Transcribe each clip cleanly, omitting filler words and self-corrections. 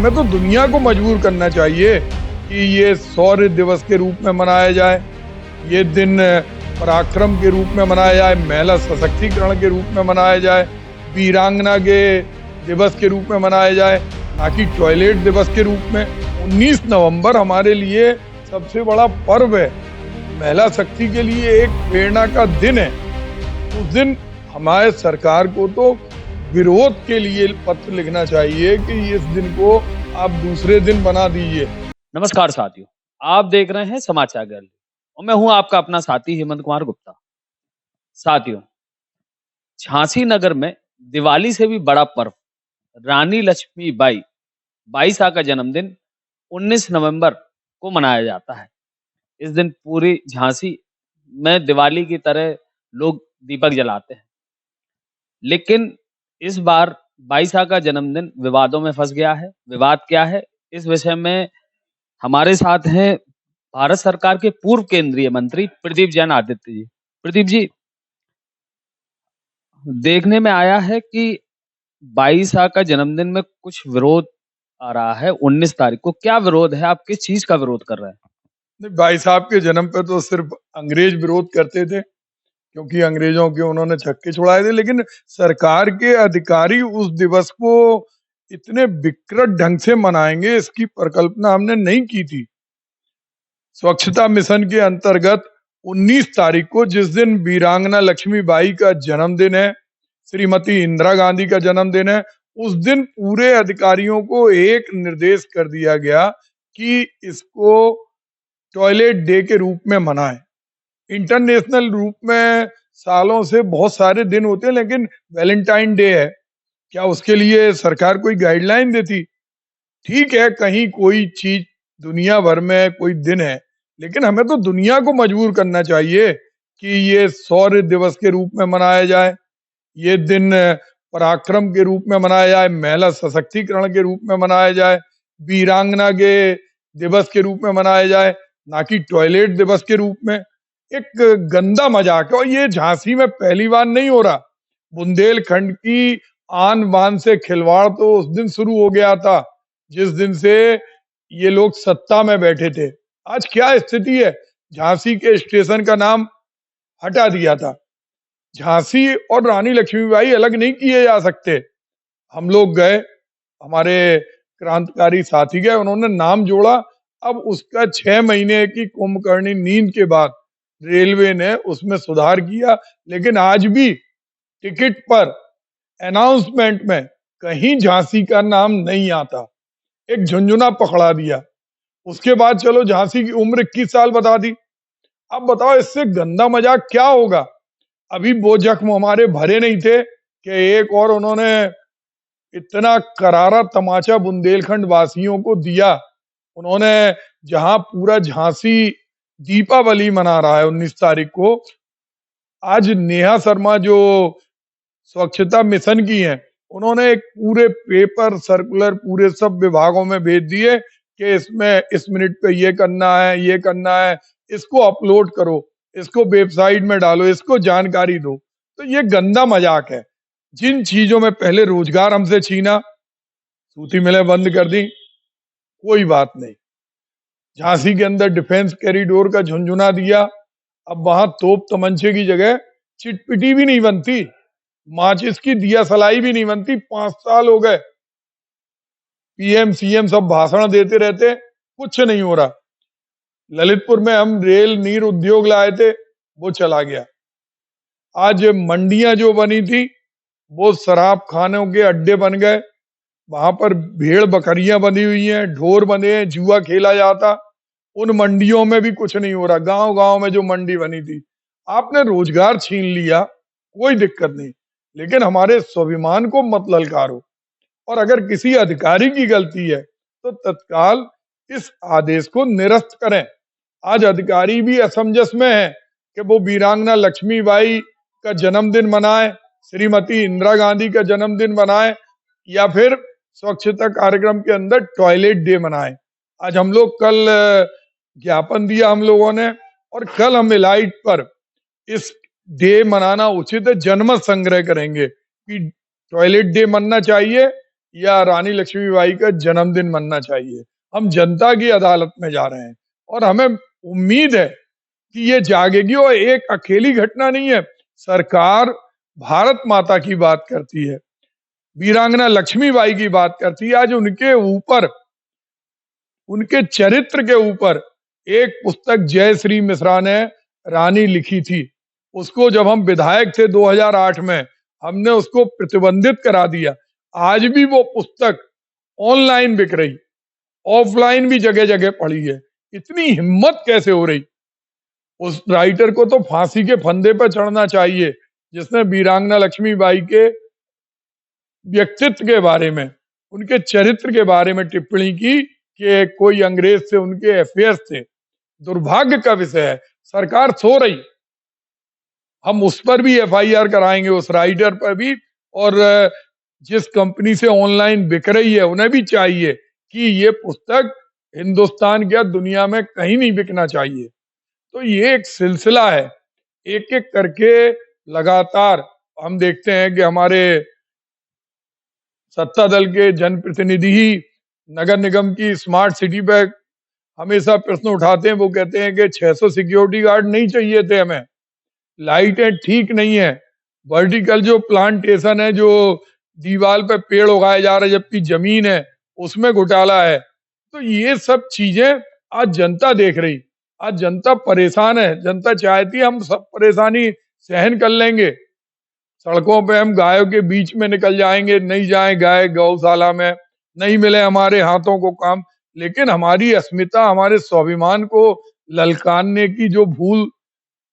हमें तो दुनिया को मजबूर करना चाहिए कि ये शौर्य दिवस के रूप में मनाया जाए, ये दिन पराक्रम के रूप में मनाया जाए, महिला सशक्तिकरण के रूप में मनाया जाए, वीरांगना के दिवस के रूप में मनाया जाए, ना कि टॉयलेट दिवस के रूप में। 19 नवंबर हमारे लिए सबसे बड़ा पर्व है, महिला शक्ति के लिए एक प्रेरणा का दिन है। उस दिन हमारे सरकार को तो विरोध के लिए पत्र लिखना चाहिए कि इस दिन को आप दूसरे दिन बना दीजिए। नमस्कार साथियों, आप देख रहे हैं समाचार गैलरी और मैं हूं आपका अपना साथी हेमंत कुमार गुप्ता। साथियों, झांसी नगर में दिवाली से भी बड़ा पर्व रानी लक्ष्मीबाई बाईसा का जन्मदिन 19 नवंबर को मनाया जाता है। इस दिन पूरी झांसी में दिवाली की तरह लोग दीपक जलाते हैं, लेकिन इस बार बाईसा का जन्मदिन विवादों में फंस गया है। विवाद क्या है, इस विषय में हमारे साथ हैं भारत सरकार के पूर्व केंद्रीय मंत्री प्रदीप जैन आदित्य जी। प्रदीप जी, देखने में आया है कि 22 का जन्मदिन में कुछ विरोध आ रहा है 19 तारीख को। क्या विरोध है? आप किस चीज का विरोध कर रहे हैं? नहीं, भाई साहब के जन्म पे तो सिर्फ अंग्रेज विरोध करते थे, क्योंकि अंग्रेजों के उन्होंने छक्के छुड़ाए थे। लेकिन सरकार के अधिकारी उस दिवस को इतने विकृत ढंग से मनाएंगे, इसकी परिकल्पना हमने नहीं की थी। स्वच्छता मिशन के अंतर्गत 19 तारीख को, जिस दिन वीरांगना लक्ष्मीबाई का जन्मदिन है, श्रीमती इंदिरा गांधी का जन्मदिन है, उस दिन पूरे अधिकारियों को एक निर्देश कर दिया गया कि इसको टॉयलेट डे के रूप में मनाएं। इंटरनेशनल रूप में सालों से बहुत सारे दिन होते हैं, लेकिन वैलेंटाइन डे है, क्या उसके लिए सरकार कोई गाइडलाइन देती? ठीक है, कहीं कोई चीज दुनिया भर में कोई दिन है, लेकिन हमें तो दुनिया को मजबूर करना चाहिए कि ये शौर्य दिवस के रूप में मनाया जाए, ये दिन पराक्रम के रूप में मनाया जाए, महिला सशक्तिकरण के रूप में मनाया जाए, वीरांगना के दिवस के रूप में मनाया जाए, ना कि टॉयलेट दिवस के रूप में। एक गंदा मजाक है, और ये झांसी में पहली बार नहीं हो रहा। बुंदेलखंड की आन बान से खिलवाड़ तो उस दिन शुरू हो गया था जिस दिन से ये लोग सत्ता में बैठे थे। आज क्या स्थिति है, झांसी के स्टेशन का नाम हटा दिया था। झांसी और रानी लक्ष्मीबाई अलग नहीं किए जा सकते। हम लोग गए, हमारे क्रांतिकारी साथी गए, उन्होंने नाम जोड़ा। अब उसका 6 महीने की कुंभकर्णी नींद के बाद रेलवे ने उसमें सुधार किया, लेकिन आज भी टिकट पर अनाउंसमेंट में कहीं झांसी का नाम नहीं आता। एक झुंझुना पकड़ा दिया। उसके बाद चलो झांसी की उम्र 21 साल बता दी। अब बताओ, इससे गंदा मजाक क्या होगा? अभी वो जख्म हमारे भरे नहीं थे कि एक और उन्होंने इतना करारा तमाचा बुंदेलखंड वासियों को दिया। उन्होंने, जहां पूरा झांसी दीपावली मना रहा है 19 तारीख को, आज नेहा शर्मा जो स्वच्छता मिशन की हैं, उन्होंने एक पूरे पेपर सर्कुलर पूरे सब विभागों में भेज दिए कि इसमें इस मिनट पे ये करना है, ये करना है, इसको अपलोड करो, इसको वेबसाइट में डालो, इसको जानकारी दो। तो ये गंदा मजाक है। जिन चीजों में पहले रोजगार हमसे छीना, सूती मिलें बंद कर दी, कोई बात नहीं। झांसी के अंदर डिफेंस कॉरिडोर का झुंझुना दिया, अब वहां तोप तमंचे की जगह चिटपिटी भी नहीं बनती, माचिस की दिया सलाई भी नहीं बनती। 5 साल हो गए, पीएम सीएम सब भाषण देते रहते, कुछ नहीं हो रहा। ललितपुर में हम रेल नीर उद्योग लाए थे, वो चला गया। आज मंडियां जो बनी थी वो शराब खानों के अड्डे बन गए। वहां पर भेड़ बकरियां बंधी हुई हैं, ढोर बंधे हैं, जुआ खेला जाता। उन मंडियों में भी कुछ नहीं हो रहा। गांव गांव में जो मंडी बनी थी, आपने रोजगार छीन लिया, कोई दिक्कत नहीं, लेकिन हमारे स्वाभिमान को मत ललकारो। और अगर किसी अधिकारी की गलती है तो तत्काल इस आदेश को निरस्त करें। आज अधिकारी भी असमंजस में है कि वो वीरांगना लक्ष्मीबाई का जन्मदिन मनाए, श्रीमती इंदिरा गांधी का जन्मदिन मनाए, या फिर स्वच्छता कार्यक्रम के अंदर टॉयलेट डे मनाए। आज हम लोग कल ज्ञापन दिया हम लोगों ने, और कल हम एलाइट पर इस डे मनाना उचित है, जनमत संग्रह करेंगे कि टॉयलेट डे मनना चाहिए या रानी लक्ष्मीबाई का जन्मदिन मनना चाहिए। हम जनता की अदालत में जा रहे हैं और हमें उम्मीद है कि ये जागेगी और एक अकेली घटना नहीं है। सरकार भारत माता की बात करती है, वीरांगना लक्ष्मीबाई की बात करती है। आज उनके ऊपर, उनके चरित्र के ऊपर एक पुस्तक जयश्री मिश्रा ने रानी लिखी थी। उसको जब हम विधायक थे 2008 में, हमने उसको प्रतिबंधित करा दिया। आज भी वो पुस्तक ऑनलाइन बिक रही, ऑफलाइन भी जगह-जगह पड़ी है। इतनी हिम्मत कैसे हो रही? उस राइटर को तो फांसी के फंदे पर चढ़ना चाहिए, जिसने वीरांगना लक्ष्मीबाई के व्यक्तित्व के बारे में, उनके चरित्र के बारे में टिप्पणी की कि कोई अंग्रेज से उनके अफेयर्स थे। दुर्भाग्य का विषय है। सरकार सो रही। हम उस पर भी एफआईआर कराएंगे, उस राइटर पर भी। और जिस कंपनी से ऑनलाइन बिक रही है, उन्हें भी चाहिए कि ये पुस्तक हिंदुस्तान क्या दुनिया में कहीं नहीं बिकना चाहिए। तो ये एक सिलसिला है, एक एक करके लगातार हम देखते हैं कि हमारे सत्ता दल के जनप्रतिनिधि ही नगर निगम की स्मार्ट सिटी पे हमेशा प्रश्न उठाते हैं। वो कहते हैं कि 600 सिक्योरिटी गार्ड नहीं चाहिए थे हमें, लाइटें ठीक नहीं है, वर्टिकल जो प्लांटेशन है, जो दीवार पे पेड़ उगाए जा रहे हैं जबकि जमीन है उसमें घोटाला है। तो ये सब चीजें आज जनता देख रही, आज जनता परेशान है। जनता चाहती है हम सब परेशानी सहन कर लेंगे, सड़कों पे हम गायों के बीच में निकल जाएंगे, नहीं जाए गाय गौशाला में, नहीं मिले हमारे हाथों को काम। लेकिन हमारी अस्मिता, हमारे स्वाभिमान को ललकारने की जो भूल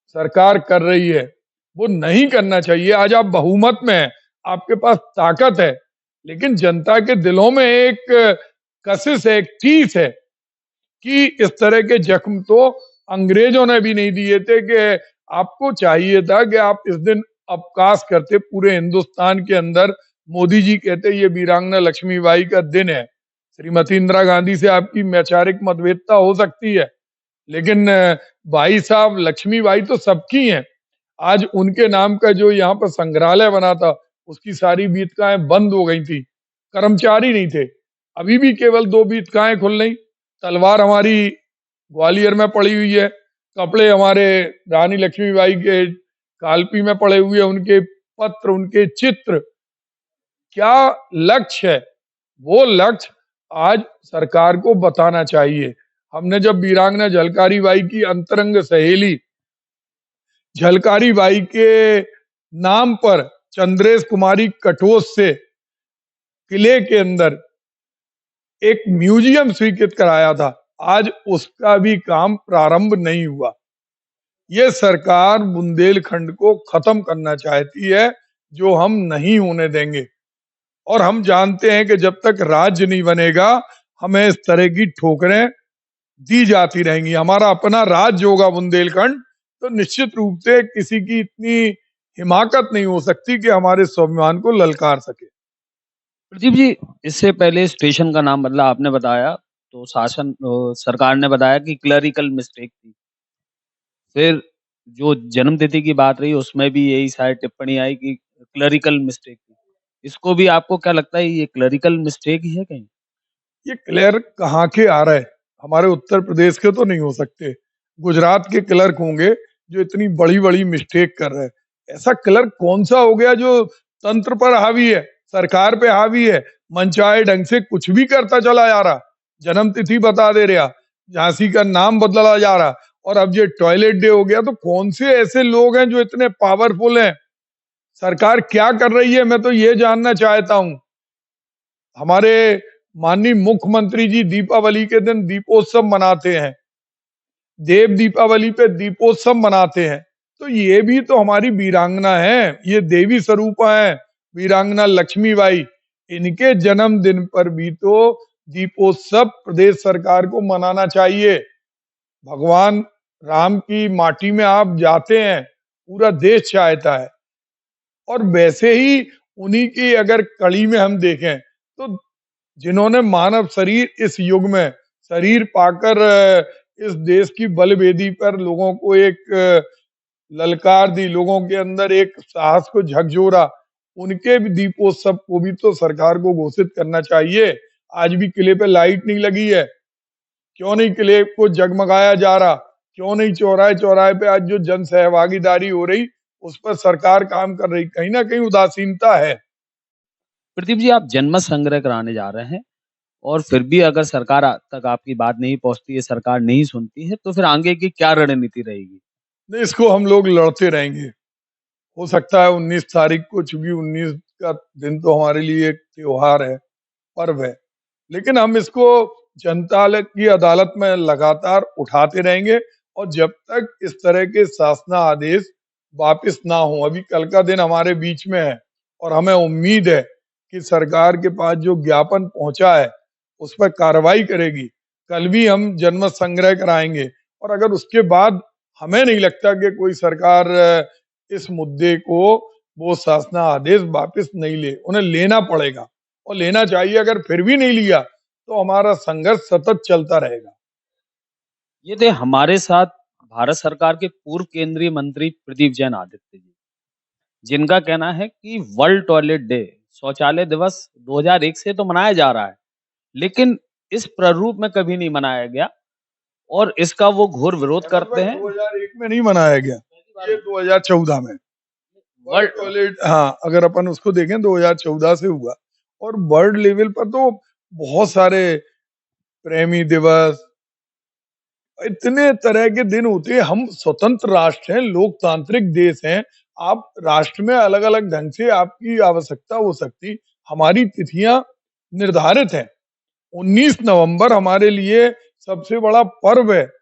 सरकार कर रही है, वो नहीं करना चाहिए। आज आप बहुमत में हैं, आपके पास ताकत है, लेकिन जनता के दिलों में एक कशिश है, एक ठीस है कि इस तरह के जख्म तो अंग्रेजों ने भी नहीं दिए थे। कि आपको चाहिए था कि आप इस दिन अवकाश करते पूरे हिंदुस्तान के अंदर। मोदी जी कहते ये वीरांगना लक्ष्मीबाई का दिन है। श्रीमती इंदिरा गांधी से आपकी वैचारिक मतभेदता हो सकती है, लेकिन भाई साहब लक्ष्मीबाई तो सबकी हैं। आज उनके नाम का जो यहाँ पर संग्रहालय बना था, उसकी सारी बीतकाएं बंद हो गई थी, कर्मचारी नहीं थे। अभी भी केवल 2 बीतकाएं खुल रही। तलवार हमारी ग्वालियर में पड़ी हुई है, कपड़े हमारे रानी लक्ष्मीबाई के कालपी में पड़े हुए हैं, उनके पत्र, उनके चित्र। क्या लक्ष्य है? वो लक्ष्य आज सरकार को बताना चाहिए। हमने जब वीरांगना झलकारी बाई की अंतरंग सहेली झलकारी बाई के नाम पर चंद्रेश कुमारी कटोच से किले के अंदर एक म्यूजियम स्वीकृत कराया था, आज उसका भी काम प्रारंभ नहीं हुआ। ये सरकार बुंदेलखंड को खत्म करना चाहती है, जो हम नहीं होने देंगे। और हम जानते हैं कि जब तक राज्य नहीं बनेगा, हमें इस तरह की ठोकरें दी जाती रहेंगी। हमारा अपना राज्य होगा बुंदेलखंड, तो निश्चित रूप से किसी की इतनी हिमाकत नहीं हो सकती कि हमारे स्वाभिमान को ललकार सके। प्रदीप जी, इससे पहले स्टेशन का नाम बदला आपने बताया, तो सरकार ने बताया कि क्लरिकल मिस्टेक थी। फिर जो जन्म तिथि की बात रही उसमें भी यही शायद टिप्पणी आई कि क्लरिकल मिस्टेक थी। इसको भी आपको क्या लगता है ये क्लरिकल मिस्टेक ही है कहीं? ये क्लर्क कहाँ के आ रहे हैं? हमारे उत्तर प्रदेश के तो नहीं हो सकते। गुजरात के क्लर्क होंगे जो इतनी बड़ी-बड़ी मिस्टेक कर रहे हैं। ऐसा क्लर्क कौन सा हो गया जो तंत्र पर हावी है, सरकार पे हावी है, मनचाहे ढंग से कुछ भी करता चला जा रहा, जन्म तिथि बता दे रहा, झांसी का नाम बदला जा रहा, और अब ये टॉयलेट डे हो गया। तो कौन से ऐसे लोग हैं जो इतने पावरफुल हैं? सरकार क्या कर रही है, मैं तो ये जानना चाहता हूँ। हमारे माननीय मुख्यमंत्री जी दीपावली के दिन दीपोत्सव मनाते हैं, देव दीपावली पे दीपोत्सव मनाते हैं। तो ये भी तो हमारी वीरांगना है, ये देवी स्वरूपा है वीरांगना लक्ष्मीबाई। इनके जन्मदिन पर भी तो दीपोत्सव प्रदेश सरकार को मनाना चाहिए। भगवान राम की माटी में आप जाते हैं, पूरा देश चाहता है। और वैसे ही उन्हीं की अगर कड़ी में हम देखें, तो जिन्होंने मानव शरीर इस युग में शरीर पाकर इस देश की बलवेदी पर लोगों को एक ललकार दी, लोगों के अंदर एक साहस को झकझोरा, उनके भी दीपोत्सव को भी तो सरकार को घोषित करना चाहिए। आज भी किले पे लाइट नहीं लगी है, क्यों नहीं किले को जगमगाया जा रहा? क्यों नहीं चौराहे-चौराहे पे आज जो जन सहभागीदारी हो रही, उस पर सरकार काम कर रही? कहीं न कहीं उदासीनता है। प्रदीप जी, आप जनमत संग्रह कराने जा रहे हैं और फिर भी अगर सरकार तक आपकी बात नहीं पहुँचती है, सरकार नहीं सुनती है, तो फिर आगे की क्या रणनीति रहेगी? नहीं, इसको हम लोग लड़ते रहेंगे। हो सकता है 19 तारीख को, चूँकि 19 का दिन तो हमारे लिए एक त्योहार है, पर्व है। लेकिन हम इसको की अदालत में लगातार उठाते रहेंगे और जब तक इस तरह के शासनादेश वापिस ना हो, अभी कल का दिन हमारे बीच में है और हमें उम्मीद है कि सरकार के पास जो ज्ञापन पहुंचा है उस पर कार्रवाई करेगी। कल भी हम जनमत संग्रह कराएंगे और अगर उसके बाद हमें नहीं लगता कि कोई सरकार इस मुद्दे को वो शासनादेश वापिस नहीं ले, उन्हें लेना पड़ेगा और लेना चाहिए। अगर फिर भी नहीं लिया तो हमारा संघर्ष सतत चलता रहेगा। ये थे हमारे साथ भारत सरकार के पूर्व केंद्रीय मंत्री प्रदीप जैन आदित्य जी, जिनका कहना है कि वर्ल्ड टॉयलेट डे, शौचालय दिवस 2001 से तो मनाया जा रहा है, लेकिन इस प्रारूप में कभी नहीं मनाया गया और इसका वो घोर विरोध अहमद करते भाई, हैं। 2001 में नहीं मनाया गया, ये 2014 में वर्ल्ड वर्ल्ड टॉयलेट, हाँ, अगर अपन उसको देखें 2014 से हुआ और वर्ल्ड लेवल पर तो बहुत सारे प्रेमी दिवस, इतने तरह के दिन होते हैं। हम स्वतंत्र राष्ट्र हैं, लोकतांत्रिक देश हैं। आप राष्ट्र में अलग-अलग ढंग से आपकी आवश्यकता हो सकती, हमारी तिथियां निर्धारित हैं। 19 नवंबर हमारे लिए सबसे बड़ा पर्व है,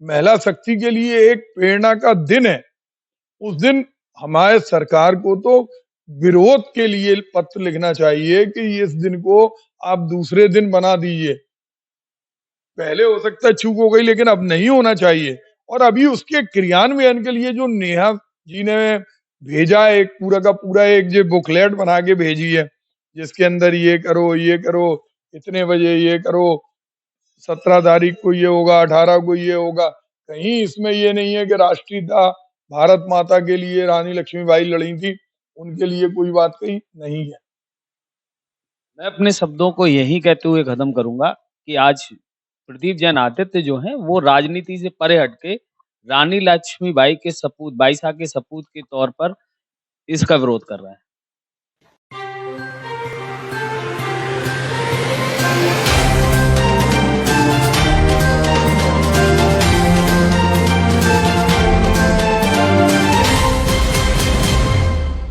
महिला शक्ति के लिए एक प्रेरणा का दिन है। उस दिन हमारे सरकार को तो विरोध के लिए पत्र लिखना चाहिए कि इस दिन को आप दूसरे दिन बना दीजिए। पहले हो सकता है चूक हो गई, लेकिन अब नहीं होना चाहिए। और अभी उसके क्रियान्वयन के लिए जो नेहा जी ने भेजा है, एक पूरा का पूरा एक जो बुकलेट बना के भेजी है, जिसके अंदर ये करो, इतने बजे ये करो, 17 तारीख को ये होगा, 18 को ये होगा। कहीं इसमें ये नहीं है कि राष्ट्रपिता भारत माता के लिए रानी लक्ष्मीबाई लड़ी थी, उनके लिए कोई बात कही नहीं है। मैं अपने शब्दों को यही कहते हुए खत्म करूंगा कि आज प्रदीप जैन आदित्य जो हैं वो राजनीति से परे हटके रानी लक्ष्मीबाई के सपूत, बाईसा के सपूत के तौर पर इसका विरोध कर रहे हैं।